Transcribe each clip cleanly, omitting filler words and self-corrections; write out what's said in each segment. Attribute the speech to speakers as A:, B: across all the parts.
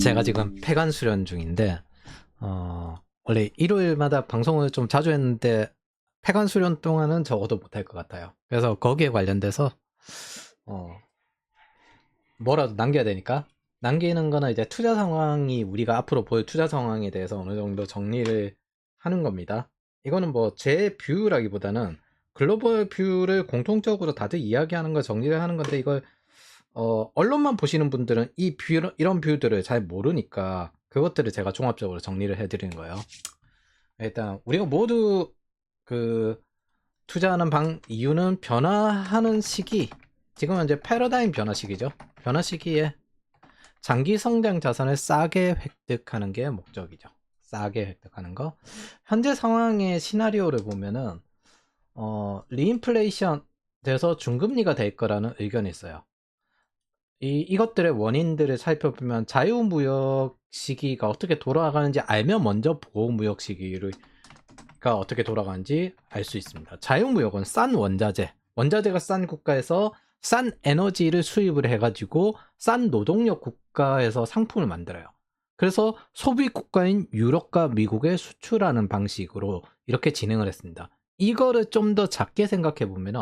A: 제가 지금 폐관 수련 중인데, 원래 일요일마다 방송을 좀 자주 했는데, 폐관 수련 동안은 적어도 못할 것 같아요. 그래서 거기에 관련돼서, 어, 뭐라도 남겨야 되니까, 남기는 거는 이제 투자 상황이 우리가 앞으로 볼 투자 상황에 대해서 어느 정도 정리를 하는 겁니다. 이거는 뭐 제 뷰라기보다는 글로벌 뷰를 공통적으로 다들 이야기하는 거 정리를 하는 건데, 이걸 언론만 보시는 분들은 이런 뷰들을 잘 모르니까 그것들을 제가 종합적으로 정리를 해드리는 거예요. 일단 우리가 모두 그 투자하는 이유는 변화하는 시기, 지금 현재 패러다임 변화 시기죠. 변화 시기에 장기 성장 자산을 싸게 획득하는 게 목적이죠. 싸게 획득하는 거. 현재 상황의 시나리오를 보면은 리인플레이션 돼서 중금리가 될 거라는 의견이 있어요. 이것들의 원인들을 살펴보면 자유무역 시기가 어떻게 돌아가는지 알면 먼저 보호무역 시기가 어떻게 돌아가는지 알 수 있습니다. 자유무역은 싼 원자재가 싼 국가에서 싼 에너지를 수입을 해가지고 싼 노동력 국가에서 상품을 만들어요. 그래서 소비 국가인 유럽과 미국에 수출하는 방식으로 이렇게 진행을 했습니다. 이거를 좀 더 작게 생각해 보면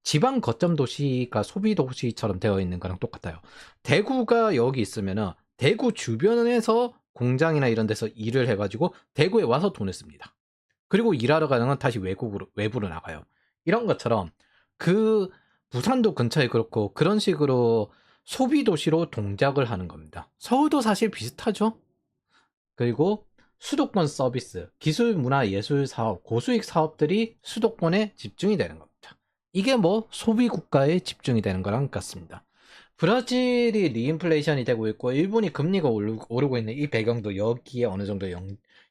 A: 지방 거점 도시가 소비 도시처럼 되어 있는 거랑 똑같아요. 대구가 여기 있으면은 대구 주변에서 공장이나 이런 데서 일을 해가지고 대구에 와서 돈을 씁니다. 그리고 일하러 가는 건 다시 외부로 나가요. 이런 것처럼 그 부산도 근처에 그렇고 그런 식으로 소비 도시로 동작을 하는 겁니다. 서울도 사실 비슷하죠. 그리고 수도권 서비스, 기술, 문화, 예술 사업, 고수익 사업들이 수도권에 집중이 되는 겁니다. 이게 뭐 소비 국가에 집중이 되는 거랑 같습니다. 브라질이 리인플레이션이 되고 있고 일본이 금리가 오르고 있는 이 배경도 여기에 어느 정도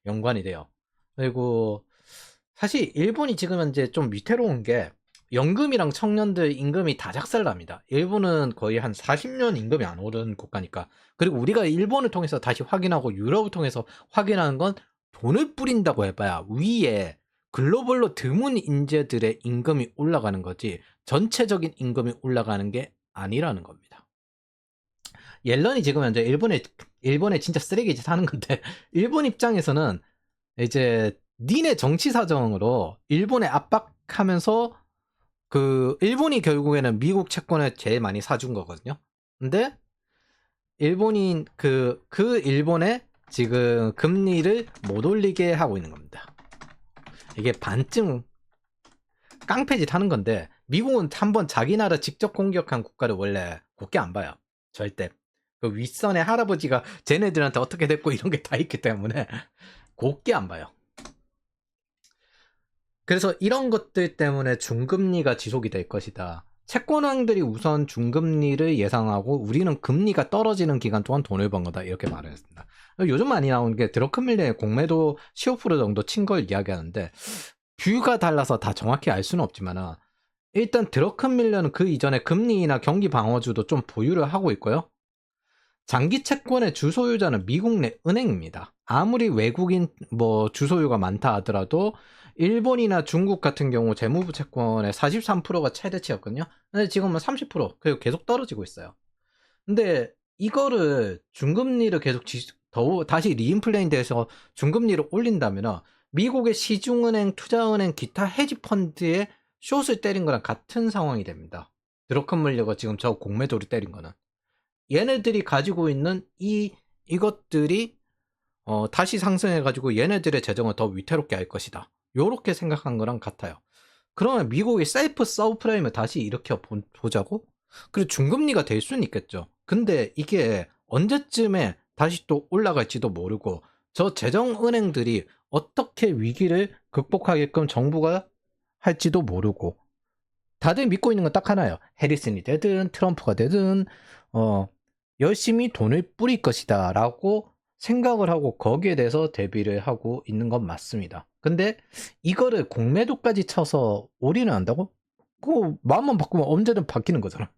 A: 연관이 돼요. 그리고 사실 일본이 지금 현재 좀 위태로운 게 연금이랑 청년들 임금이 다 작살납니다. 일본은 거의 한 40년 임금이 안 오른 국가니까. 그리고 우리가 일본을 통해서 다시 확인하고 유럽을 통해서 확인하는 건 돈을 뿌린다고 해봐야 위에 글로벌로 드문 인재들의 임금이 올라가는 거지 전체적인 임금이 올라가는 게 아니라는 겁니다. 옐런이 지금 현재 일본에 진짜 쓰레기짓 하는 건데 일본 입장에서는 이제 니네 정치 사정으로 일본에 압박하면서 그 일본이 결국에는 미국 채권을 제일 많이 사준 거거든요. 근데 일본인 그 일본에 지금 금리를 못 올리게 하고 있는 겁니다. 이게 반쯤 깡패짓 하는 건데 미국은 한번 자기 나라 직접 공격한 국가를 원래 곱게 안 봐요. 절대. 그 윗선의 할아버지가 쟤네들한테 어떻게 됐고 이런 게 다 있기 때문에 곱게 안 봐요. 그래서 이런 것들 때문에 중금리가 지속이 될 것이다. 채권왕들이 우선 중금리를 예상하고 우리는 금리가 떨어지는 기간 동안 돈을 번 거다. 이렇게 말을 했습니다. 요즘 많이 나오는 게 드러큰밀러의 공매도 15% 정도 친 걸 이야기하는데 뷰가 달라서 다 정확히 알 수는 없지만 일단 드러큰밀러는 그 이전에 금리나 경기 방어주도 좀 보유를 하고 있고요. 장기 채권의 주소유자는 미국 내 은행입니다. 아무리 외국인 뭐 주소유가 많다 하더라도 일본이나 중국 같은 경우 재무부 채권의 43%가 최대치였거든요. 근데 지금은 30% 그리고 계속 떨어지고 있어요. 근데 이거를 중금리를 계속 다시 리인플레인 돼서 중금리를 올린다면 미국의 시중은행, 투자은행, 기타 헤지펀드에 숏을 때린 거랑 같은 상황이 됩니다. 드러큰 물려가 지금 저 공매도를 때린 거는 얘네들이 가지고 있는 이것들이 다시 상승해가지고 얘네들의 재정을 더 위태롭게 할 것이다. 요렇게 생각한 거랑 같아요. 그러면 미국의 셀프 서브프라임을 다시 일으켜 보자고? 그리고 중금리가 될 수는 있겠죠. 근데 이게 언제쯤에 다시 또 올라갈지도 모르고 저 재정은행들이 어떻게 위기를 극복하게끔 정부가 할지도 모르고 다들 믿고 있는 건 딱 하나예요. 해리슨이 되든 트럼프가 되든 열심히 돈을 뿌릴 것이다 라고 생각을 하고 거기에 대해서 대비를 하고 있는 건 맞습니다. 근데 이거를 공매도까지 쳐서 올인을 한다고? 그거 마음만 바꾸면 언제든 바뀌는 거잖아.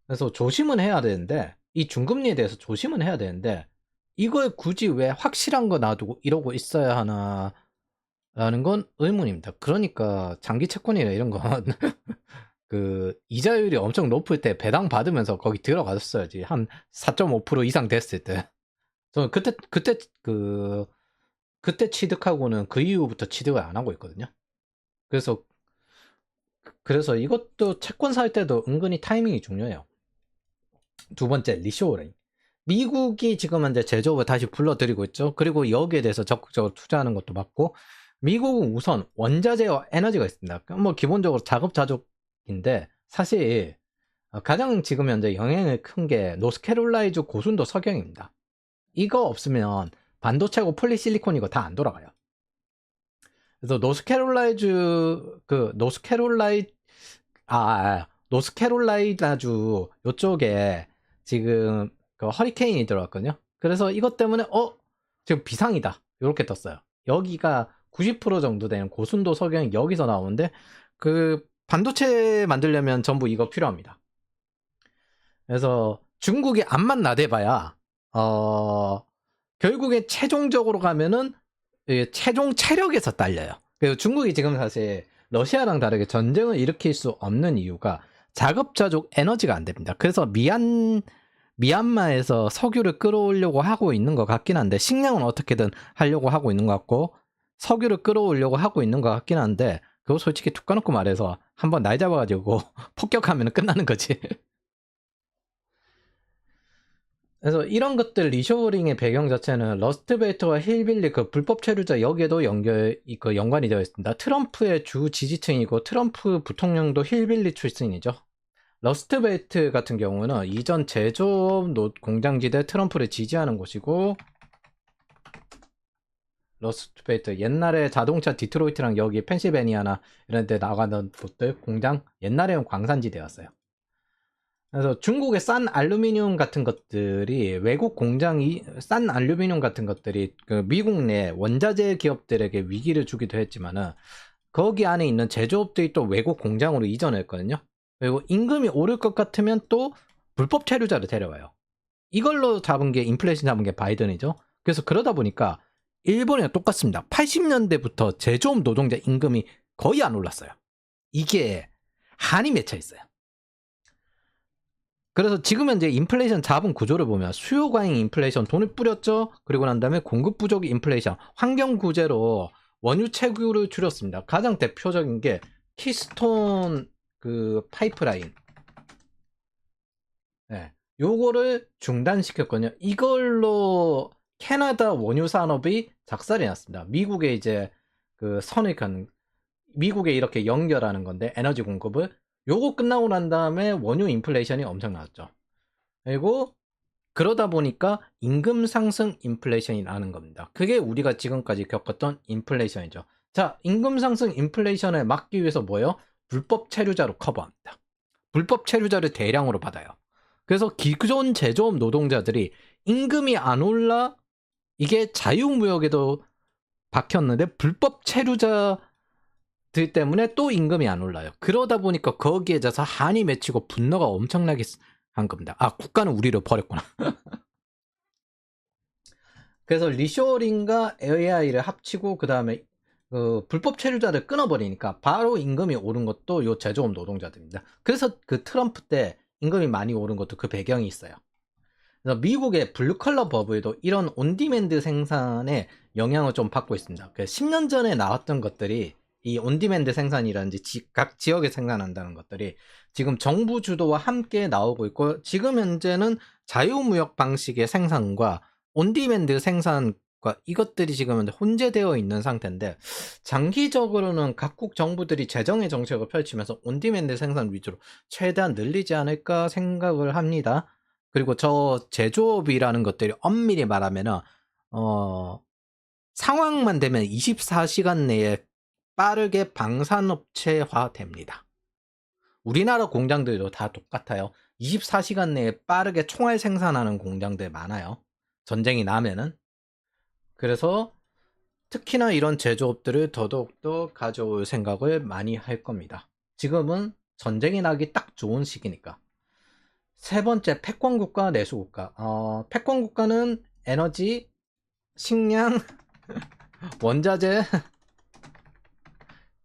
A: 그래서 조심은 해야 되는데 이 중금리에 대해서 조심은 해야 되는데 이걸 굳이 왜 확실한 거 놔두고 이러고 있어야 하나 라는 건 의문입니다. 그러니까 장기 채권이나 이런 건 그 이자율이 엄청 높을 때 배당 받으면서 거기 들어갔었어야지. 한 4.5% 이상 됐을 때. 저는 그때 취득하고는 그 이후부터 취득을 안 하고 있거든요. 그래서 이것도 채권 살 때도 은근히 타이밍이 중요해요. 두 번째, 리쇼어링. 미국이 지금 현재 제조업을 다시 불러들이고 있죠. 그리고 여기에 대해서 적극적으로 투자하는 것도 맞고, 미국은 우선 원자재와 에너지가 있습니다. 뭐 기본적으로 자급자족인데, 사실 가장 지금 현재 영향을 큰 게 노스캐롤라이주 고순도 석영입니다. 이거 없으면 반도체고 폴리실리콘 이거 다 안 돌아가요. 그래서 노스캐롤라이나주 요쪽에 지금 그 허리케인이 들어왔거든요. 그래서 이것 때문에 지금 비상이다 이렇게 떴어요. 여기가 90% 정도 되는 고순도 석영이 여기서 나오는데 그 반도체 만들려면 전부 이거 필요합니다. 그래서 중국이 암만 나대봐야 결국에 최종적으로 가면은 최종 체력에서 딸려요. 그리고 중국이 지금 사실 러시아랑 다르게 전쟁을 일으킬 수 없는 이유가 자급자족 에너지가 안 됩니다. 그래서 미얀마에서 석유를 끌어오려고 하고 있는 것 같긴 한데, 식량은 어떻게든 하려고 하고 있는 것 같고, 석유를 끌어오려고 하고 있는 것 같긴 한데, 그거 솔직히 툭 까놓고 말해서 한번 날 잡아가지고 폭격하면 끝나는 거지. 그래서 이런 것들 리쇼어링의 배경 자체는 러스트벨트와 힐빌리 그 불법 체류자 여기에도 연관이 되어 있습니다. 트럼프의 주 지지층이고 트럼프 부통령도 힐빌리 출신이죠. 러스트벨트 같은 경우는 이전 제조업 공장지대 트럼프를 지지하는 곳이고, 러스트벨트 옛날에 자동차 디트로이트랑 여기 펜실베니아나 이런 데 나가는 곳들 공장 옛날에는 광산지대였어요. 그래서 중국의 싼 알루미늄 같은 것들이 싼 알루미늄 같은 것들이 그 미국 내 원자재 기업들에게 위기를 주기도 했지만은 거기 안에 있는 제조업들이 또 외국 공장으로 이전했거든요. 그리고 임금이 오를 것 같으면 또 불법 체류자를 데려와요. 이걸로 인플레이션 잡은 게 바이든이죠. 그래서 그러다 보니까 일본이랑 똑같습니다. 80년대부터 제조업 노동자 임금이 거의 안 올랐어요. 이게 한이 맺혀 있어요. 그래서 지금 현재 인플레이션 잡은 구조를 보면 수요 과잉 인플레이션 돈을 뿌렸죠. 그리고 난 다음에 공급 부족 인플레이션 환경 구제로 원유 채굴을 줄였습니다. 가장 대표적인 게 키스톤 그 파이프라인. 네. 요거를 중단시켰거든요. 이걸로 캐나다 원유 산업이 작살이 났습니다. 미국에 이제 그 선을 간 미국에 이렇게 연결하는 건데 에너지 공급을 요거 끝나고 난 다음에 원유 인플레이션이 엄청 나왔죠. 그리고 그러다 보니까 임금 상승 인플레이션이 나는 겁니다. 그게 우리가 지금까지 겪었던 인플레이션이죠. 자, 임금 상승 인플레이션을 막기 위해서 뭐예요? 불법 체류자로 커버합니다. 불법 체류자를 대량으로 받아요. 그래서 기존 제조업 노동자들이 임금이 안 올라 이게 자유무역에도 박혔는데 불법 체류자 들 때문에 또 임금이 안 올라요. 그러다 보니까 거기에 져서 한이 맺히고 분노가 엄청나게 한 겁니다. 아, 국가는 우리를 버렸구나. 그래서 리쇼어링과 AI를 합치고 그 다음에 불법 체류자를 끊어버리니까 바로 임금이 오른 것도 요 제조업 노동자들입니다. 그래서 그 트럼프 때 임금이 많이 오른 것도 그 배경이 있어요. 그래서 미국의 블루컬러 버블도 이런 온디맨드 생산에 영향을 좀 받고 있습니다. 10년 전에 나왔던 것들이 이 온디맨드 생산이라든지 각 지역에 생산한다는 것들이 지금 정부 주도와 함께 나오고 있고, 지금 현재는 자유무역 방식의 생산과 온디맨드 생산과 이것들이 지금 현재 혼재되어 있는 상태인데, 장기적으로는 각국 정부들이 재정의 정책을 펼치면서 온디맨드 생산 위주로 최대한 늘리지 않을까 생각을 합니다. 그리고 저 제조업이라는 것들이 엄밀히 말하면은 상황만 되면 24시간 내에 빠르게 방산업체화 됩니다. 우리나라 공장들도 다 똑같아요. 24시간 내에 빠르게 총알 생산하는 공장들 많아요. 전쟁이 나면은. 그래서 특히나 이런 제조업들을 더더욱더 가져올 생각을 많이 할 겁니다. 지금은 전쟁이 나기 딱 좋은 시기니까. 세 번째, 패권국가, 내수국가. 패권국가는 에너지, 식량, 원자재,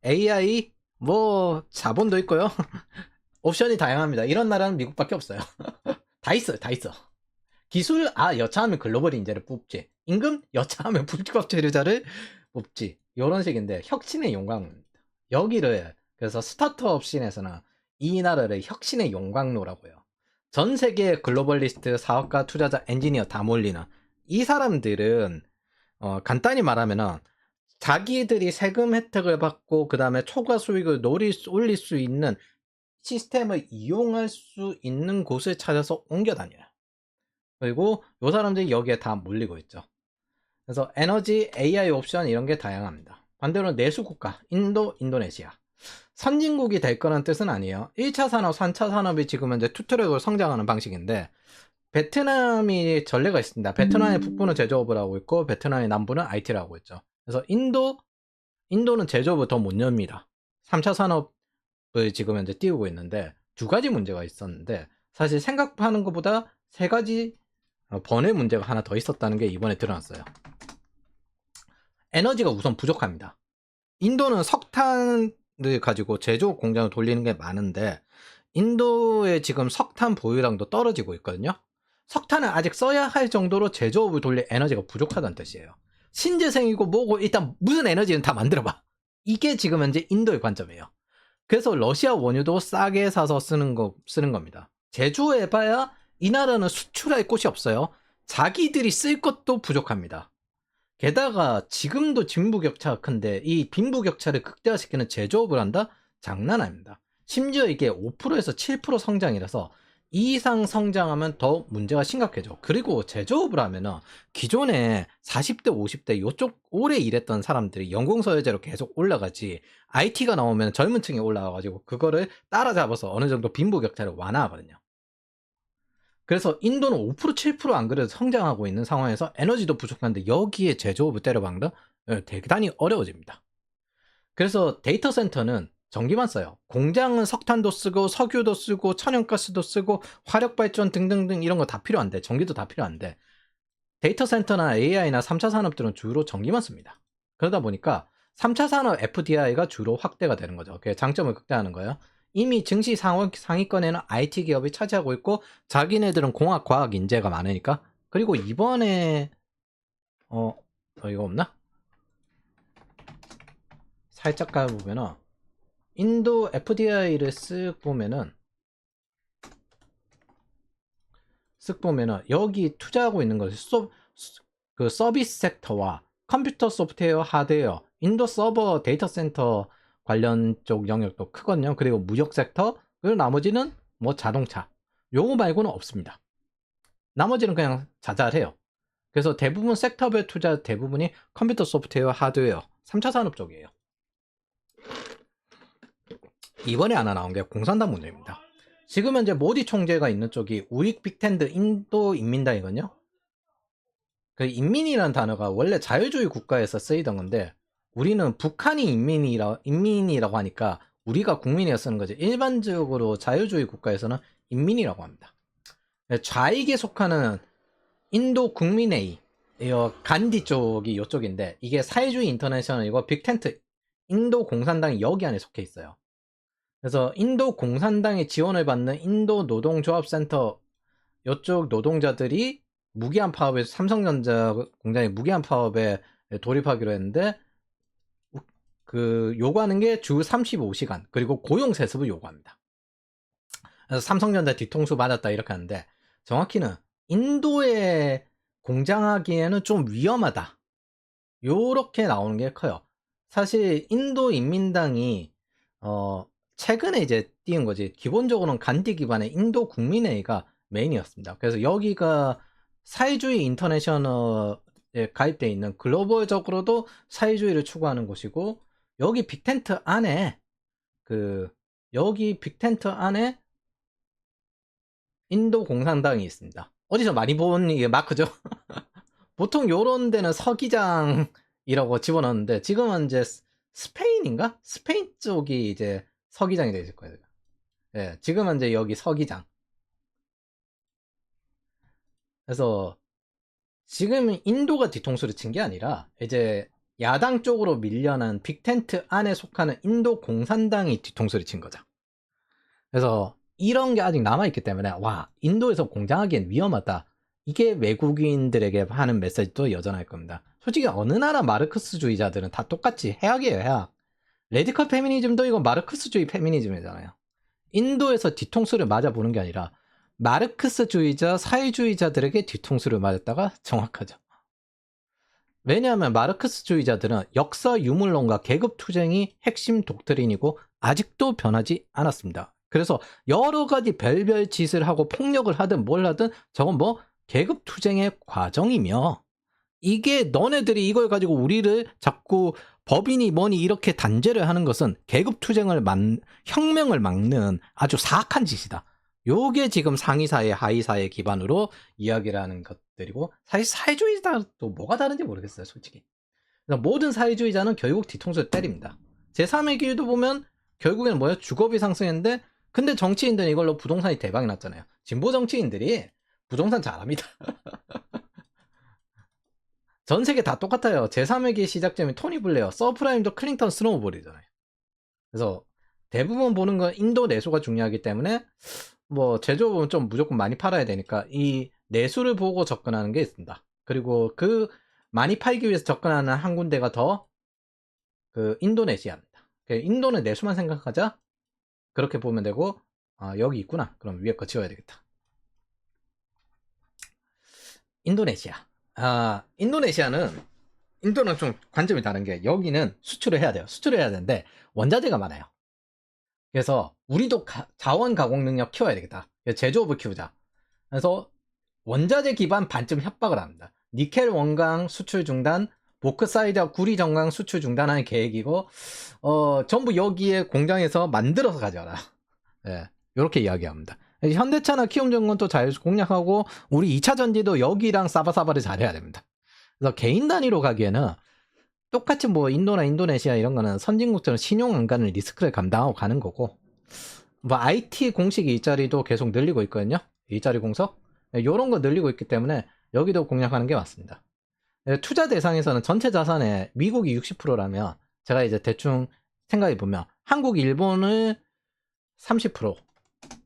A: AI, 뭐 자본도 있고요. 옵션이 다양합니다. 이런 나라는 미국밖에 없어요. 다 있어요, 다 있어. 기술, 여차하면 글로벌 인재를 뽑지. 임금, 여차하면 불법 체류자를 뽑지. 이런 식인데, 혁신의 용광로입니다. 여기를, 그래서 스타트업 씬에서는 이 나라를 혁신의 용광로라고 해요. 전 세계 글로벌리스트, 사업가, 투자자, 엔지니어 다 몰리는 이 사람들은, 간단히 말하면은, 자기들이 세금 혜택을 받고, 그 다음에 초과 수익을 올릴 수 있는 시스템을 이용할 수 있는 곳을 찾아서 옮겨 다녀요. 그리고 요 사람들이 여기에 다 몰리고 있죠. 그래서 에너지, AI 옵션 이런 게 다양합니다. 반대로 내수국가, 인도, 인도네시아. 선진국이 될 거란 뜻은 아니에요. 1차 산업, 3차 산업이 지금 현재 투트랙으로 성장하는 방식인데, 베트남이 전례가 있습니다. 베트남의 북부는 제조업을 하고 있고, 베트남의 남부는 IT를 하고 있죠. 그래서 인도는 제조업을 더 못 엽니다. 3차 산업을 지금 현재 띄우고 있는데, 두 가지 문제가 있었는데, 사실 생각하는 것보다 세 가지 번외 문제가 하나 더 있었다는 게 이번에 드러났어요. 에너지가 우선 부족합니다. 인도는 석탄을 가지고 제조업 공장을 돌리는 게 많은데, 인도의 지금 석탄 보유량도 떨어지고 있거든요. 석탄을 아직 써야 할 정도로 제조업을 돌릴 에너지가 부족하다는 뜻이에요. 신재생이고 뭐고 일단 무슨 에너지는 다 만들어봐. 이게 지금 현재 인도의 관점이에요. 그래서 러시아 원유도 싸게 사서 쓰는 겁니다. 제조해봐야 이 나라는 수출할 곳이 없어요. 자기들이 쓸 것도 부족합니다. 게다가 지금도 빈부격차가 큰데 이 빈부격차를 극대화시키는 제조업을 한다? 장난 아닙니다. 심지어 이게 5%에서 7% 성장이라서 이 이상 성장하면 더 문제가 심각해져. 그리고 제조업을 하면은 기존에 40대, 50대 요쪽 오래 일했던 사람들이 연공서열제로 계속 올라가지, IT가 나오면 젊은 층이 올라와가지고 그거를 따라잡아서 어느 정도 빈부격차를 완화하거든요. 그래서 인도는 5% 7%안 그래도 성장하고 있는 상황에서 에너지도 부족한데 여기에 제조업을 때려박는다? 대단히 어려워집니다. 그래서 데이터 센터는 전기만 써요. 공장은 석탄도 쓰고 석유도 쓰고 천연가스도 쓰고 화력발전 등등등 이런 거 다 필요한데, 전기도 다 필요한데, 데이터 센터나 AI나 3차 산업들은 주로 전기만 씁니다. 그러다 보니까 3차 산업 FDI가 주로 확대가 되는 거죠. 그게 장점을 극대화하는 거예요. 이미 증시 상위권에는 IT 기업이 차지하고 있고, 자기네들은 공학, 과학, 인재가 많으니까. 그리고 이번에 이거 없나? 살짝 가보면은 인도 FDI를 쓱 보면은 여기 투자하고 있는 것이 그 서비스 섹터와 컴퓨터, 소프트웨어, 하드웨어, 인도 서버, 데이터 센터 관련 쪽 영역도 크거든요. 그리고 무역 섹터, 그리고 나머지는 뭐 자동차, 요거 말고는 없습니다. 나머지는 그냥 자잘해요. 그래서 대부분 섹터별 투자 대부분이 컴퓨터, 소프트웨어, 하드웨어, 3차 산업 쪽이에요. 이번에 하나 나온 게 공산당 문제입니다. 지금 현재 모디 총재가 있는 쪽이 우익 빅텐드 인도 인민당이거든요. 그 인민이라는 단어가 원래 자유주의 국가에서 쓰이던 건데, 우리는 북한이 인민이라고 하니까 우리가 국민이라 쓰는 거지, 일반적으로 자유주의 국가에서는 인민이라고 합니다. 좌익에 속하는 인도 국민회의, 간디 쪽이 이쪽인데, 이게 사회주의 인터내셔널이고 빅텐트 인도 공산당이 여기 안에 속해 있어요. 그래서 인도 공산당의 지원을 받는 인도 노동조합센터, 이쪽 노동자들이 무기한 파업에, 삼성전자 공장의 무기한 파업에 돌입하기로 했는데, 그 요구하는 게 주 35시간 그리고 고용 세습을 요구합니다. 그래서 삼성전자 뒤통수 맞았다 이렇게 하는데, 정확히는 인도에 공장하기에는 좀 위험하다, 요렇게 나오는 게 커요. 사실 인도 인민당이 최근에 이제 띄운 거지, 기본적으로는 간디 기반의 인도 국민회의가 메인이었습니다. 그래서 여기가 사회주의 인터내셔널에 가입되어 있는, 글로벌적으로도 사회주의를 추구하는 곳이고, 여기 빅텐트 안에 인도 공산당이 있습니다. 어디서 많이 본 이게 마크죠? 보통 요런 데는 서기장이라고 집어넣는데, 지금은 이제 스페인인가? 스페인 쪽이 이제 서기장이 되실 거예요. 예, 지금은 이제 여기 서기장. 그래서 지금 인도가 뒤통수를 친 게 아니라 이제 야당 쪽으로 밀려난 빅텐트 안에 속하는 인도 공산당이 뒤통수를 친 거죠. 그래서 이런 게 아직 남아있기 때문에 와, 인도에서 공장하기엔 위험하다. 이게 외국인들에게 하는 메시지도 여전할 겁니다. 솔직히 어느 나라 마르크스주의자들은 다 똑같이 해악이에요, 해악. 레디컬 페미니즘도 이거 마르크스주의 페미니즘이잖아요. 인도에서 뒤통수를 맞아보는 게 아니라 마르크스주의자, 사회주의자들에게 뒤통수를 맞았다가 정확하죠. 왜냐하면 마르크스주의자들은 역사 유물론과 계급투쟁이 핵심 독트린이고 아직도 변하지 않았습니다. 그래서 여러 가지 별별 짓을 하고 폭력을 하든 뭘 하든 저건 뭐 계급투쟁의 과정이며, 이게 너네들이 이걸 가지고 우리를 자꾸 법인이 뭐니 이렇게 단죄를 하는 것은 계급투쟁을 혁명을 막는 아주 사악한 짓이다. 요게 지금 상위사회 하위사회 기반으로 이야기를 하는 것들이고, 사실 사회주의자도 뭐가 다른지 모르겠어요, 솔직히. 모든 사회주의자는 결국 뒤통수를 때립니다. 제3의 길도 보면 결국에는 뭐예요? 주거비 상승했는데, 근데 정치인들은 이걸로 부동산이 대박이 났잖아요. 진보 정치인들이 부동산 잘합니다. 전 세계 다 똑같아요. 제3의 길 시작점이 토니 블레어, 서프라임도 클린턴 스노우볼이잖아요. 그래서 대부분 보는 건 인도 내수가 중요하기 때문에 뭐 제조업은 좀 무조건 많이 팔아야 되니까 이 내수를 보고 접근하는 게 있습니다. 그리고 그 많이 팔기 위해서 접근하는 한 군데가 더 그 인도네시아입니다. 인도는 내수만 생각하자, 그렇게 보면 되고, 아 여기 있구나, 그럼 위에 거 지워야 되겠다. 인도네시아. 인도는 좀 관점이 다른 게, 여기는 수출을 해야 돼요. 수출을 해야 되는데 원자재가 많아요. 그래서 우리도 자원 가공 능력 키워야 되겠다. 제조업을 키우자. 그래서 원자재 기반 반쯤 협박을 합니다. 니켈 원강 수출 중단, 보크사이드와 구리 정강 수출 중단하는 계획이고, 전부 여기에 공장에서 만들어서 가져와라. 예, 이렇게 이야기합니다. 현대차나 키움증권도 잘 공략하고, 우리 2차 전지도 여기랑 사바사바를 잘해야 됩니다. 그래서 개인 단위로 가기에는 똑같이 뭐 인도나 인도네시아 이런 거는 선진국처럼 신용 안 가는 리스크를 감당하고 가는 거고, 뭐 IT 공식 일자리도 계속 늘리고 있거든요. 일자리 공석. 이런 거 늘리고 있기 때문에 여기도 공략하는 게 맞습니다. 투자 대상에서는 전체 자산의 미국이 60%라면 제가 이제 대충 생각해 보면 한국, 일본을 30%,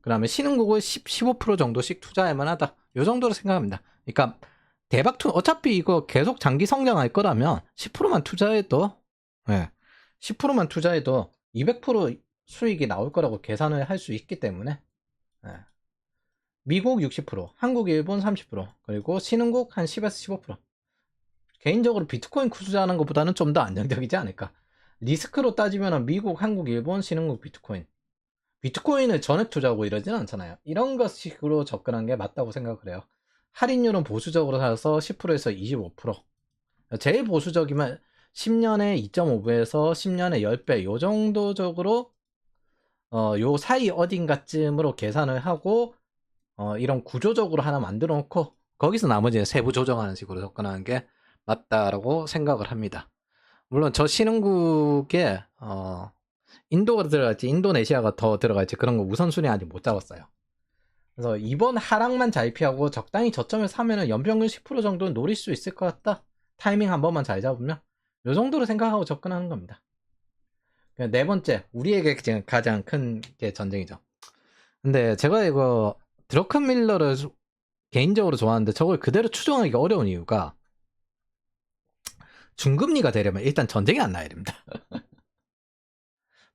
A: 그다음에 신흥국을 15% 정도씩 투자할 만하다. 요 정도로 생각합니다. 그러니까 어차피 이거 계속 장기 성장할 거라면 10%만 투자해도, 예, 10%만 투자해도 200% 수익이 나올 거라고 계산을 할 수 있기 때문에, 예. 미국 60%, 한국, 일본 30%, 그리고 신흥국 한 10에서 15%. 개인적으로 비트코인 투자하는 것보다는 좀 더 안정적이지 않을까. 리스크로 따지면 미국, 한국, 일본, 신흥국, 비트코인. 비트코인을 전액 투자하고 이러지는 않잖아요. 이런 것식으로 접근한 게 맞다고 생각을 해요. 할인율은 보수적으로 사서 10%에서 25%. 제일 보수적이면 10년에 2.5배에서 10년에 10배, 요 정도적으로, 요 사이 어딘가쯤으로 계산을 하고, 이런 구조적으로 하나 만들어 놓고, 거기서 나머지는 세부 조정하는 식으로 접근하는 게 맞다라고 생각을 합니다. 물론 저 신흥국에, 인도가 들어갈지 인도네시아가 더 들어갈지 그런 거 우선순위 아직 못 잡았어요. 그래서 이번 하락만 잘 피하고 적당히 저점에 사면은 연평균 10% 정도는 노릴 수 있을 것 같다. 타이밍 한 번만 잘 잡으면 요 정도로 생각하고 접근하는 겁니다. 네 번째, 우리에게 지금 가장 큰 게 전쟁이죠. 근데 제가 이거 드러큰밀러를 개인적으로 좋아하는데 저걸 그대로 추정하기가 어려운 이유가, 중금리가 되려면 일단 전쟁이 안 나야 됩니다.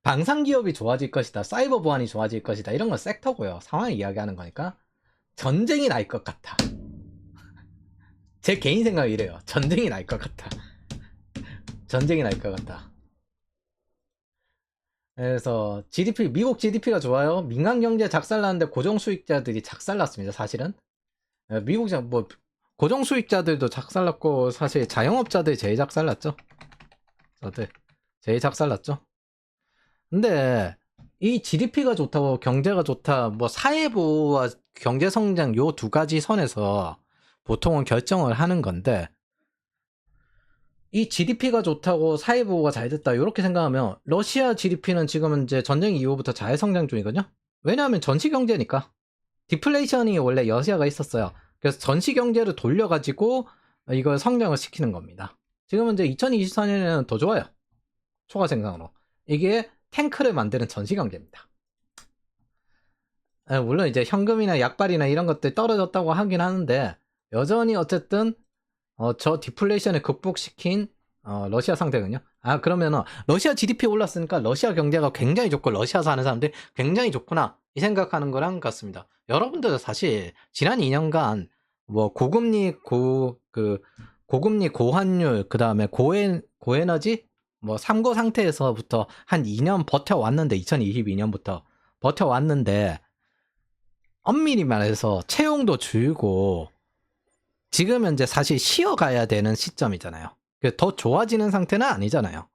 A: 방산기업이 좋아질 것이다, 사이버 보안이 좋아질 것이다, 이런 건 섹터고요. 상황을 이야기하는 거니까 전쟁이 날 것 같아. 제 개인 생각이 이래요. 전쟁이 날 것 같아. 전쟁이 날 것 같다. 그래서 GDP, 미국 GDP가 좋아요. 민간 경제 작살나는데 고정 수익자들이 작살났습니다. 사실은 미국 뭐 고정 수익자들도 작살났고, 사실 자영업자들 제일 작살났죠. 다들 제일 작살났죠. 근데 이 GDP가 좋다고 경제가 좋다, 뭐 사회부와 경제 성장 요 두 가지 선에서 보통은 결정을 하는 건데, 이 GDP가 좋다고 사회보호가 잘 됐다 이렇게 생각하면 러시아 GDP는 지금은 이제 전쟁 이후부터 잘 성장 중이거든요. 왜냐하면 전시 경제니까. 디플레이션이 원래 러시아가 있었어요. 그래서 전시 경제를 돌려가지고 이걸 성장을 시키는 겁니다. 지금은 이제 2024년에는 더 좋아요. 초과 생산으로. 이게 탱크를 만드는 전시 경제입니다. 물론 이제 현금이나 약발이나 이런 것들 떨어졌다고 하긴 하는데 여전히 어쨌든 저 디플레이션을 극복시킨 러시아 상대는요. 그러면은 러시아 GDP 올랐으니까 러시아 경제가 굉장히 좋고 러시아 사는 사람들이 굉장히 좋구나 이 생각하는 거랑 같습니다. 여러분들도 사실 지난 2년간 뭐 고금리 고환율 그다음에 고에너지 뭐 삼고 상태에서부터 한 2년 버텨왔는데 2022년부터 버텨왔는데 엄밀히 말해서 채용도 줄고 지금 현재 사실 쉬어가야 되는 시점이잖아요. 더 좋아지는 상태는 아니잖아요.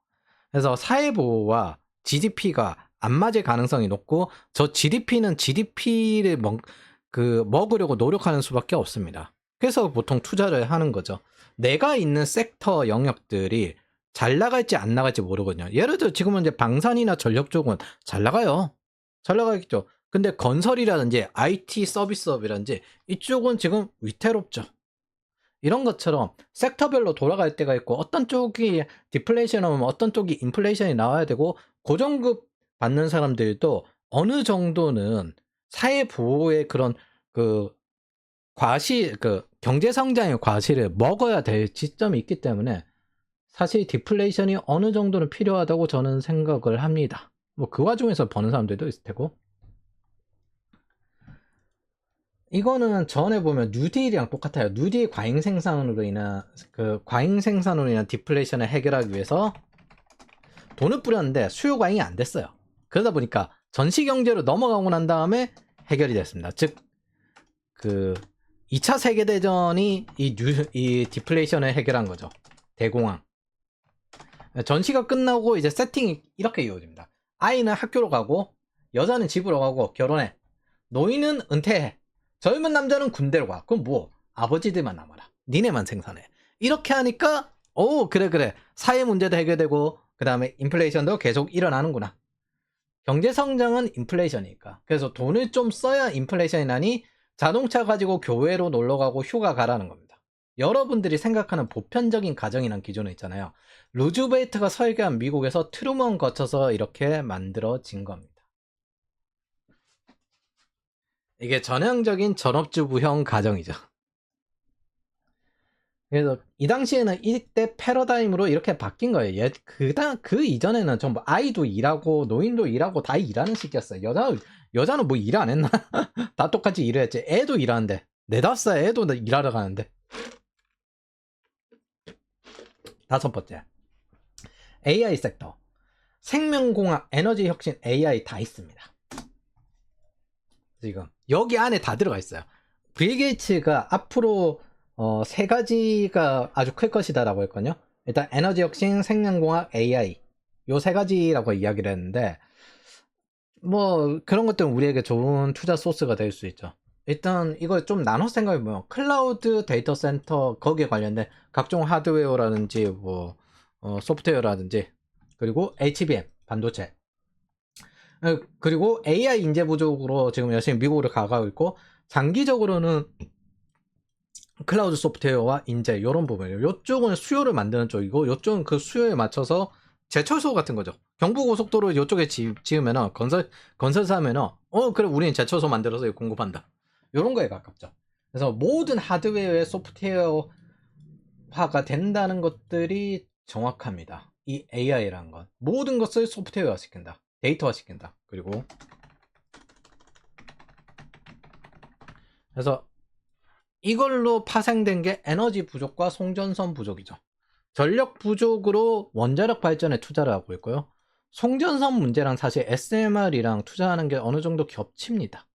A: 그래서 사회보호와 GDP가 안 맞을 가능성이 높고 저 GDP는 GDP를 먹으려고 노력하는 수밖에 없습니다. 그래서 보통 투자를 하는 거죠. 내가 있는 섹터 영역들이 잘 나갈지 안 나갈지 모르거든요. 예를 들어 지금 현재 방산이나 전력 쪽은 잘 나가요. 잘 나가겠죠. 근데 건설이라든지 IT 서비스업이라든지 이쪽은 지금 위태롭죠. 이런 것처럼 섹터별로 돌아갈 때가 있고 어떤 쪽이 디플레이션 오면 어떤 쪽이 인플레이션이 나와야 되고 고정급 받는 사람들도 어느 정도는 사회 보호의 그런 경제 성장의 과실을 먹어야 될 지점이 있기 때문에 사실 디플레이션이 어느 정도는 필요하다고 저는 생각을 합니다. 뭐 그 와중에서 버는 사람들도 있을 테고. 이거는 전에 보면 뉴딜이랑 똑같아요. 뉴딜 과잉 생산으로 인한 디플레이션을 해결하기 위해서 돈을 뿌렸는데 수요 과잉이 안 됐어요. 그러다 보니까 전시 경제로 넘어가고 난 다음에 해결이 됐습니다. 즉 2차 세계 대전이 이 디플레이션을 해결한 거죠. 대공황. 전시가 끝나고 이제 세팅이 이렇게 이루어집니다. 아이는 학교로 가고 여자는 집으로 가고 결혼해. 노인은 은퇴해. 젊은 남자는 군대로 가. 그럼 뭐 아버지들만 남아라. 니네만 생산해. 이렇게 하니까 그래 사회 문제도 해결되고 그 다음에 인플레이션도 계속 일어나는구나. 경제 성장은 인플레이션이니까. 그래서 돈을 좀 써야 인플레이션이 나니 자동차 가지고 교회로 놀러가고 휴가 가라는 겁니다. 여러분들이 생각하는 보편적인 가정이란 기준은 있잖아요. 루즈벨트가 설계한 미국에서 트루먼 거쳐서 이렇게 만들어진 겁니다. 이게 전형적인 전업주부형 가정이죠. 그래서 이 당시에는 이때 패러다임으로 이렇게 바뀐 거예요. 그 이전에는 전부 아이도 일하고 노인도 일하고 다 일하는 시기였어요. 여자는 뭐 일 안 했나? 다 똑같이 일을 했지. 애도 일하는데 4-5살 애도 일하러 가는데. 5번째 AI 섹터. 생명공학, 에너지 혁신, AI 다 있습니다. 지금 여기 안에 다 들어가 있어요. 빌 게이츠가 앞으로 3가지가 아주 클 것이다라고 했거든요. 일단 에너지 혁신, 생명공학, AI 요 3가지라고 이야기를 했는데 뭐 그런 것들은 우리에게 좋은 투자 소스가 될 수 있죠. 일단 이걸 좀 나눠 생각해보면 클라우드 데이터 센터 거기에 관련된 각종 하드웨어라든지 뭐 소프트웨어라든지 그리고 HBM 반도체 그리고 AI 인재 부족으로 지금 열심히 미국으로 가고 있고 장기적으로는 클라우드 소프트웨어와 인재 이런 부분이에요. 이쪽은 수요를 만드는 쪽이고 이쪽은 그 수요에 맞춰서 제철소 같은 거죠. 경부고속도로 이쪽에 지으면은 건설사 하면은 그래 우리는 제철소 만들어서 공급한다. 이런 거에 가깝죠. 그래서 모든 하드웨어의 소프트웨어화가 된다는 것들이 정확합니다. 이 AI라는 건 모든 것을 소프트웨어화 시킨다. 데이터화 시킨다. 그리고 그래서 이걸로 파생된 게 에너지 부족과 송전선 부족이죠. 전력 부족으로 원자력 발전에 투자를 하고 있고요. 송전선 문제랑 사실 SMR이랑 투자하는 게 어느 정도 겹칩니다.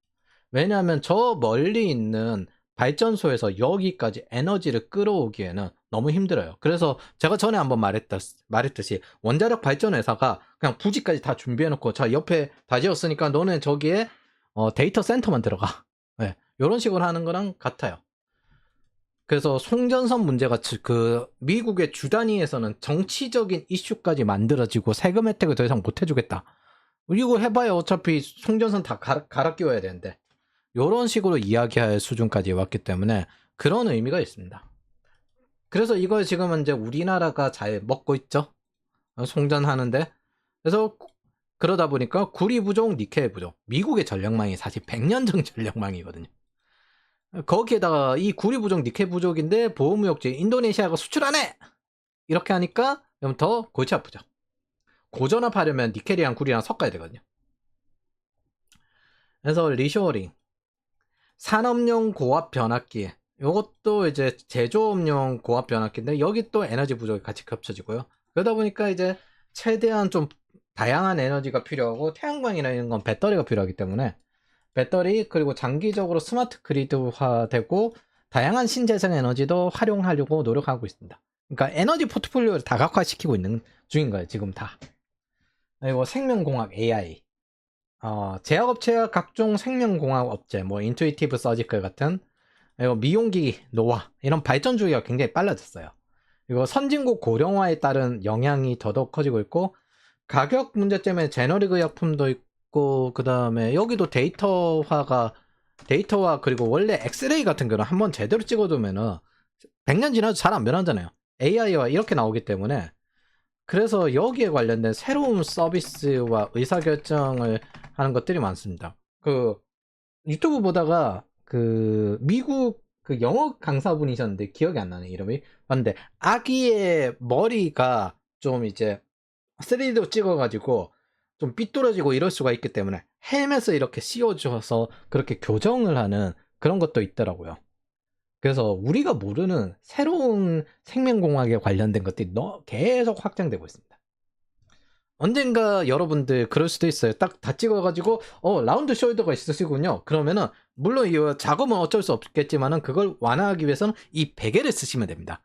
A: 왜냐하면 저 멀리 있는 발전소에서 여기까지 에너지를 끌어오기에는 너무 힘들어요. 그래서 제가 전에 한번 말했듯이 원자력 발전 회사가 그냥 부지까지 다 준비해놓고 자 옆에 다 지었으니까 너는 저기에 데이터 센터만 들어가. 네, 이런 식으로 하는 거랑 같아요. 그래서 송전선 문제가 미국의 주 단위에서는 정치적인 이슈까지 만들어지고 세금 혜택을 더 이상 못 해주겠다. 이거 해봐야 어차피 송전선 다 갈아 끼워야 되는데 이런 식으로 이야기할 수준까지 왔기 때문에 그런 의미가 있습니다. 그래서 이걸 지금은 이제 우리나라가 잘 먹고 있죠. 송전하는데. 그래서 그러다 보니까 구리 부족, 니켈 부족. 미국의 전력망이 사실 100년 전 전력망이거든요. 거기에다가 이 구리 부족, 니켈 부족인데 보호무역지 인도네시아가 수출 안 해! 이렇게 하니까 그럼 더 골치 아프죠. 고전압하려면 니켈이랑 구리랑 섞어야 되거든요. 그래서 리쇼어링, 산업용 고압 변압기, 이것도 이제 제조업용 고압 변압기인데 여기 또 에너지 부족이 같이 겹쳐지고요. 그러다 보니까 이제 최대한 좀 다양한 에너지가 필요하고 태양광이나 이런 건 배터리가 필요하기 때문에 배터리 그리고 장기적으로 스마트 그리드화 되고 다양한 신재생 에너지도 활용하려고 노력하고 있습니다. 그러니까 에너지 포트폴리오를 다각화시키고 있는 중인 거예요, 지금 다. 그리고 생명공학 AI, 제약업체와 각종 생명공학 업체, 뭐 인투이티브 서지컬 같은, 그리고 미용기기, 노화 이런 발전 주기가 굉장히 빨라졌어요. 그리고 선진국 고령화에 따른 영향이 더더욱 커지고 있고 가격 문제 때문에 제너릭 의약품도 있고 그 다음에 여기도 데이터화 그리고 원래 엑스레이 같은 거는 한번 제대로 찍어두면은 100년 지나도 잘 안 변하잖아요. AI와 이렇게 나오기 때문에 그래서 여기에 관련된 새로운 서비스와 의사결정을 하는 것들이 많습니다. 그 유튜브 보다가 그 미국 그 영어 강사분이셨는데 기억이 안 나네 이름이. 근데 아기의 머리가 좀 이제 3D로 찍어가지고 좀 삐뚤어지고 이럴 수가 있기 때문에 헬멧을 이렇게 씌워줘서 그렇게 교정을 하는 그런 것도 있더라고요. 그래서 우리가 모르는 새로운 생명공학에 관련된 것들이 계속 확장되고 있습니다. 언젠가 여러분들 그럴 수도 있어요. 딱 다 찍어가지고 라운드 숄더가 있으시군요. 그러면은 물론 이 작업은 어쩔 수 없겠지만은 그걸 완화하기 위해서는 이 베개를 쓰시면 됩니다.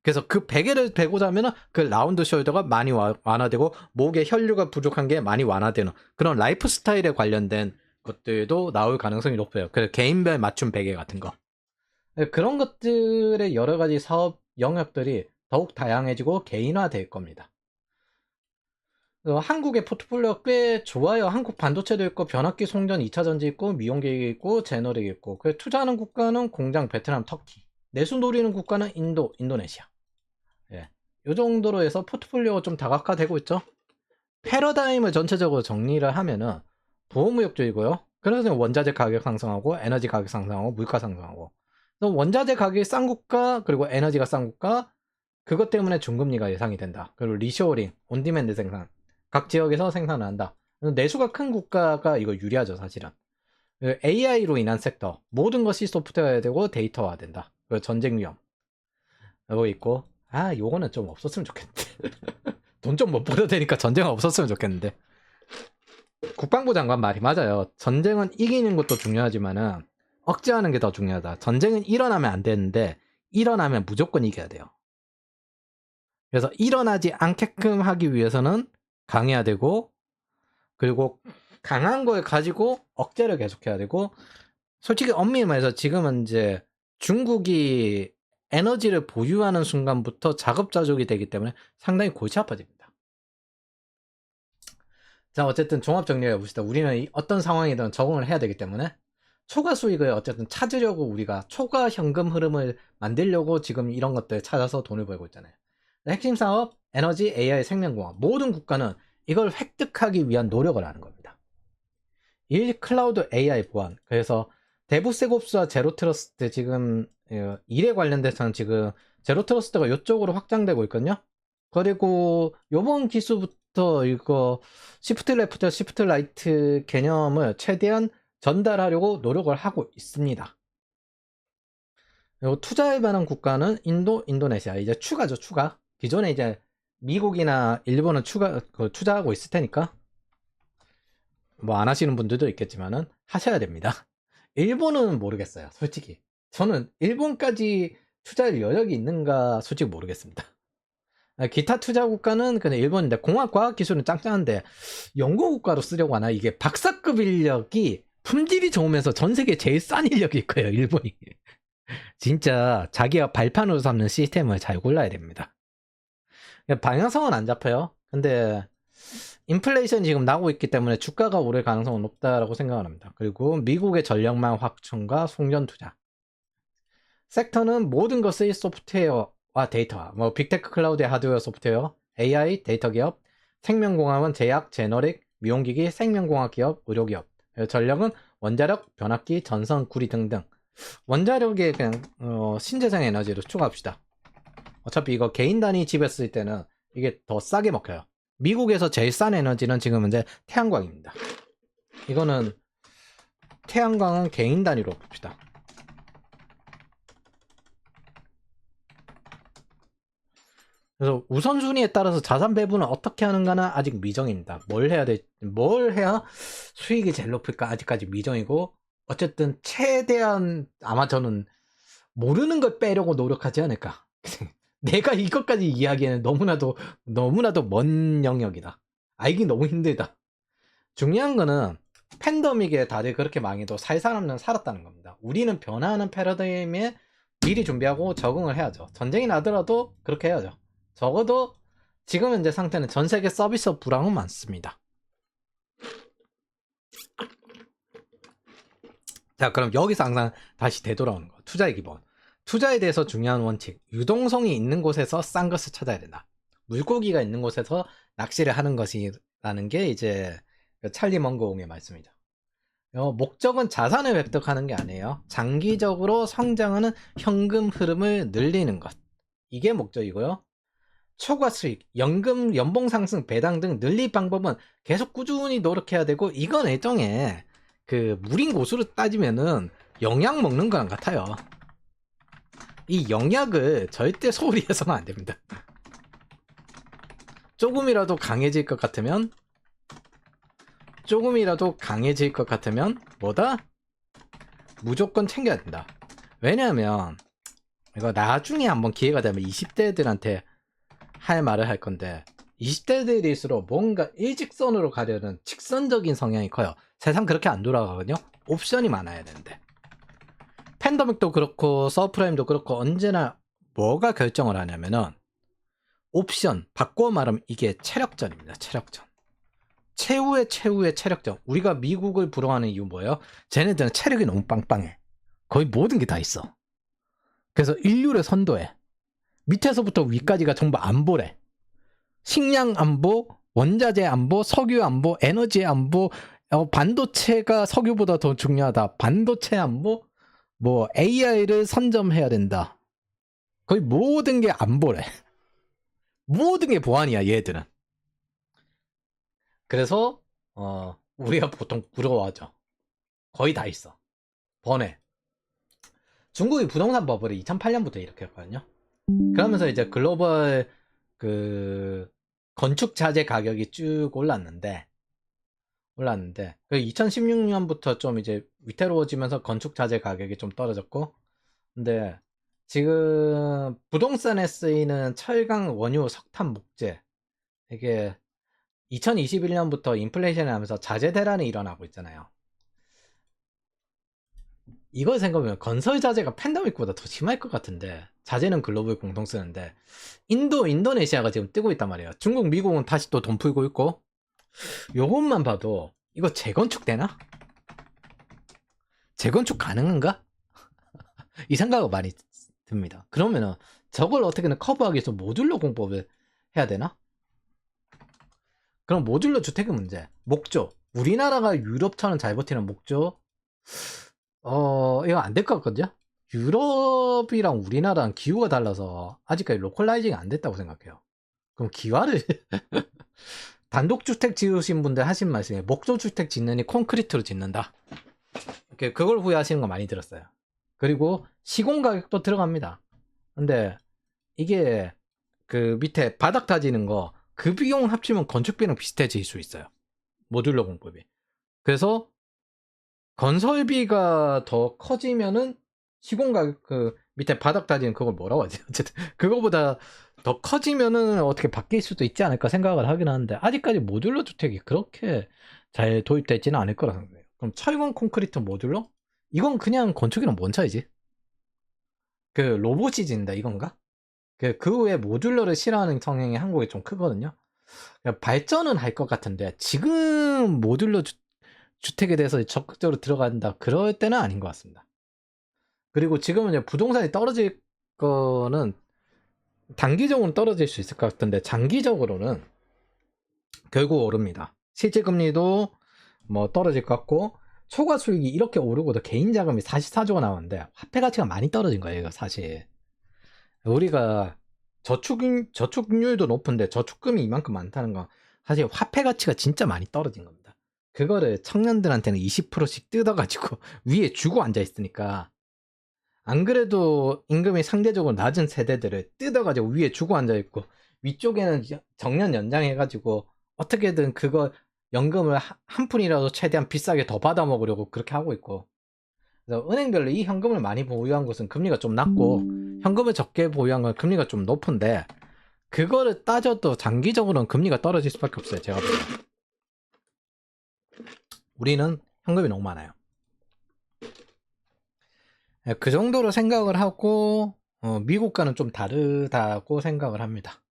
A: 그래서 그 베개를 베고자 하면은 그 라운드 숄더가 많이 완화되고 목에 혈류가 부족한 게 많이 완화되는 그런 라이프 스타일에 관련된 것들도 나올 가능성이 높아요. 그 개인별 맞춤 베개 같은 거. 그런 것들의 여러 가지 사업 영역들이 더욱 다양해지고 개인화될 겁니다. 한국의 포트폴리오가 꽤 좋아요. 한국 반도체도 있고 변압기 송전 2차전지 있고 미용기기 있고 제너릭 있고 투자하는 국가는 공장 베트남 터키, 내수 노리는 국가는 인도네시아. 예. 이 정도로 해서 포트폴리오가 좀 다각화되고 있죠. 패러다임을 전체적으로 정리를 하면은 보호무역주의고요. 그래서 원자재 가격 상승하고 에너지 가격 상승하고 물가 상승하고 원자재 가격이 싼 국가 그리고 에너지가 싼 국가 그것 때문에 중금리가 예상이 된다. 그리고 리쇼어링, 온디맨드 생산 각 지역에서 생산을 한다. 내수가 큰 국가가 이거 유리하죠 사실은. AI로 인한 섹터 모든 것이 소프트웨어화 되고 데이터화 된다. 그리고 전쟁 위험 이거 있고 요거는 좀 없었으면 좋겠는데 돈 좀 못 벌어도 되니까 전쟁 없었으면 좋겠는데 국방부 장관 말이 맞아요. 전쟁은 이기는 것도 중요하지만은 억제하는 게 더 중요하다. 전쟁은 일어나면 안 되는데 일어나면 무조건 이겨야 돼요. 그래서 일어나지 않게끔 하기 위해서는 강해야 되고 그리고 강한 걸 가지고 억제를 계속해야 되고 솔직히 엄밀히 말해서 지금은 이제 중국이 에너지를 보유하는 순간부터 자급자족이 되기 때문에 상당히 골치 아파집니다. 자 어쨌든 종합 정리해 봅시다. 우리는 어떤 상황이든 적응을 해야 되기 때문에 초과 수익을 어쨌든 찾으려고 우리가 초과 현금 흐름을 만들려고 지금 이런 것들 찾아서 돈을 벌고 있잖아요. 핵심 사업, 에너지, AI, 생명공학 모든 국가는 이걸 획득하기 위한 노력을 하는 겁니다. 1. 클라우드 AI 보안. 그래서 데브세곱스와 제로트러스트 지금 일에 관련돼서는 지금 제로트러스트가 이쪽으로 확장되고 있거든요. 그리고 요번 기수부터 이거 시프트 레프트, 시프트 라이트 개념을 최대한 전달하려고 노력을 하고 있습니다. 그리고 투자할 만한 국가는 인도네시아. 이제 추가죠, 추가. 기존에 이제 미국이나 일본은 투자하고 있을 테니까 뭐 안 하시는 분들도 있겠지만은 하셔야 됩니다. 일본은 모르겠어요, 솔직히. 저는 일본까지 투자할 여력이 있는가 솔직히 모르겠습니다. 기타 투자 국가는 그냥 일본인데 공학 과학 기술은 짱짱한데 연구 국가로 쓰려고 하나? 이게 박사급 인력이 품질이 좋으면서 전 세계 제일 싼 인력일 거예요, 일본이. 진짜 자기가 발판으로 삼는 시스템을 잘 골라야 됩니다. 방향성은 안 잡혀요. 근데 인플레이션이 지금 나고 있기 때문에 주가가 오를 가능성은 높다라고 생각을 합니다. 그리고 미국의 전력망 확충과 송전 투자. 섹터는 모든 것의 소프트웨어와 데이터화, 뭐 빅테크 클라우드의 하드웨어 소프트웨어, AI, 데이터 기업, 생명공학은 제약, 제너릭, 미용기기, 생명공학기업, 의료기업. 전력은 원자력, 변압기, 전선, 구리 등등. 원자력에 그냥 신재생 에너지로 추가합시다. 어차피 이거 개인 단위 집에 쓸 때는 이게 더 싸게 먹혀요. 미국에서 제일 싼 에너지는 지금 현재 태양광입니다. 이거는 태양광은 개인 단위로 봅시다. 그래서 우선순위에 따라서 자산 배분을 어떻게 하는가는 아직 미정입니다. 뭘 해야 수익이 제일 높을까 아직까지 미정이고, 어쨌든 최대한 아마 저는 모르는 걸 빼려고 노력하지 않을까. 내가 이것까지 이야기하는 너무나도 먼 영역이다. 알기 너무 힘들다. 중요한 거는 팬데믹에 다들 그렇게 망해도 살 사람은 살았다는 겁니다. 우리는 변화하는 패러다임에 미리 준비하고 적응을 해야죠. 전쟁이 나더라도 그렇게 해야죠. 적어도 지금 현재 상태는 전 세계 서비스 불황은 많습니다. 자, 그럼 여기서 항상 다시 되돌아오는 거. 투자의 기본. 투자에 대해서 중요한 원칙. 유동성이 있는 곳에서 싼 것을 찾아야 된다. 물고기가 있는 곳에서 낚시를 하는 것이라는 게 이제 찰리 먼고옹의 말씀이죠. 목적은 자산을 획득하는 게 아니에요. 장기적으로 성장하는 현금 흐름을 늘리는 것. 이게 목적이고요. 초과 수익, 연봉 상승, 배당 등 늘릴 방법은 계속 꾸준히 노력해야 되고, 이건 일종의 물인 고수로 따지면은 영약 먹는 거랑 같아요. 이 영약을 절대 소홀히 해서는 안 됩니다. 조금이라도 강해질 것 같으면 뭐다? 무조건 챙겨야 된다. 왜냐하면 이거 나중에 한번 기회가 되면 20대들한테 할 말을 할 건데, 20대들일수록 뭔가 일직선으로 가려는 직선적인 성향이 커요. 세상 그렇게 안 돌아가거든요. 옵션이 많아야 되는데. 팬데믹도 그렇고 서프라임도 그렇고 언제나 뭐가 결정을 하냐면은 옵션, 바꿔 말하면 이게 체력전입니다. 체력전. 최후의 체력전. 우리가 미국을 부러워하는 이유 뭐예요? 쟤네들은 체력이 너무 빵빵해. 거의 모든 게 다 있어. 그래서 인류를 선도해. 밑에서부터 위까지가 전부 안보래. 식량 안보, 원자재 안보, 석유 안보, 에너지 안보, 반도체가 석유보다 더 중요하다. 반도체 안보, 뭐 AI를 선점해야 된다. 거의 모든 게 안보래. 모든 게 보안이야, 얘들은. 그래서 우리가 보통 부러워하죠. 거의 다 있어. 번에. 중국이 부동산 버블을 2008년부터 이렇게 했거든요. 그러면서 이제 글로벌 건축 자재 가격이 쭉 올랐는데 2016년부터 좀 이제 위태로워지면서 건축 자재 가격이 좀 떨어졌고, 근데 지금 부동산에 쓰이는 철강, 원유, 석탄, 목재, 이게 2021년부터 인플레이션이 하면서 자재 대란이 일어나고 있잖아요. 이걸 생각하면 건설 자재가 팬데믹보다 더 심할 것 같은데, 자재는 글로벌 공통 쓰는데 인도네시아가 지금 뜨고 있단 말이에요. 중국, 미국은 다시 또 돈 풀고 있고, 요것만 봐도 이거 재건축 되나? 재건축 가능한가? 이 생각이 많이 듭니다. 그러면은 저걸 어떻게든 커버하기 위해서 모듈러 공법을 해야 되나? 그럼 모듈러 주택의 문제, 목조. 우리나라가 유럽처럼 잘 버티는 목조, 이거 안 될 것 같거든요? 유럽이랑 우리나라랑 기후가 달라서 아직까지 로컬라이징이 안 됐다고 생각해요. 그럼 기와를 단독주택 지으신 분들 하신 말씀에 목조주택 짓느니 콘크리트로 짓는다. 그걸 후회하시는 거 많이 들었어요. 그리고 시공 가격도 들어갑니다. 근데 이게 밑에 바닥 다지는 거, 그 비용 합치면 건축비랑 비슷해질 수 있어요. 모듈러 공법이. 그래서 건설비가 더 커지면은 시공 가격, 밑에 바닥 다지는 그걸 뭐라고 하지? 어쨌든 그거보다 더 커지면은 어떻게 바뀔 수도 있지 않을까 생각을 하긴 하는데, 아직까지 모듈러 주택이 그렇게 잘 도입되지는 않을 거라 생각해요. 그럼 철근 콘크리트 모듈러? 이건 그냥 건축이랑 뭔 차이지? 로봇이 짓는다 이건가? 그 외에 모듈러를 싫어하는 성향이 한국에 좀 크거든요. 발전은 할 것 같은데 지금 모듈러 주택에 대해서 적극적으로 들어간다 그럴 때는 아닌 것 같습니다. 그리고 지금은 이제 부동산이 떨어질 거는 단기적으로는 떨어질 수 있을 것 같은데 장기적으로는 결국 오릅니다. 실질금리도 뭐 떨어질 것 같고, 초과 수익이 이렇게 오르고도 개인 자금이 44조가 나오는데 화폐 가치가 많이 떨어진 거예요, 이거 사실. 우리가 저축률도 높은데 저축금이 이만큼 많다는 건 사실 화폐 가치가 진짜 많이 떨어진 겁니다. 그거를 청년들한테는 20%씩 뜯어가지고 위에 주고 앉아 있으니까, 안 그래도 임금이 상대적으로 낮은 세대들을 뜯어가지고 위에 주고 앉아 있고, 위쪽에는 정년 연장해가지고 어떻게든 그거 연금을 한 푼이라도 최대한 비싸게 더 받아 먹으려고 그렇게 하고 있고. 그래서 은행별로 이 현금을 많이 보유한 곳은 금리가 좀 낮고, 현금을 적게 보유한 건 금리가 좀 높은데, 그거를 따져도 장기적으로는 금리가 떨어질 수밖에 없어요, 제가 보기엔. 우리는 현금이 너무 많아요. 그 정도로 생각을 하고, 미국과는 좀 다르다고 생각을 합니다.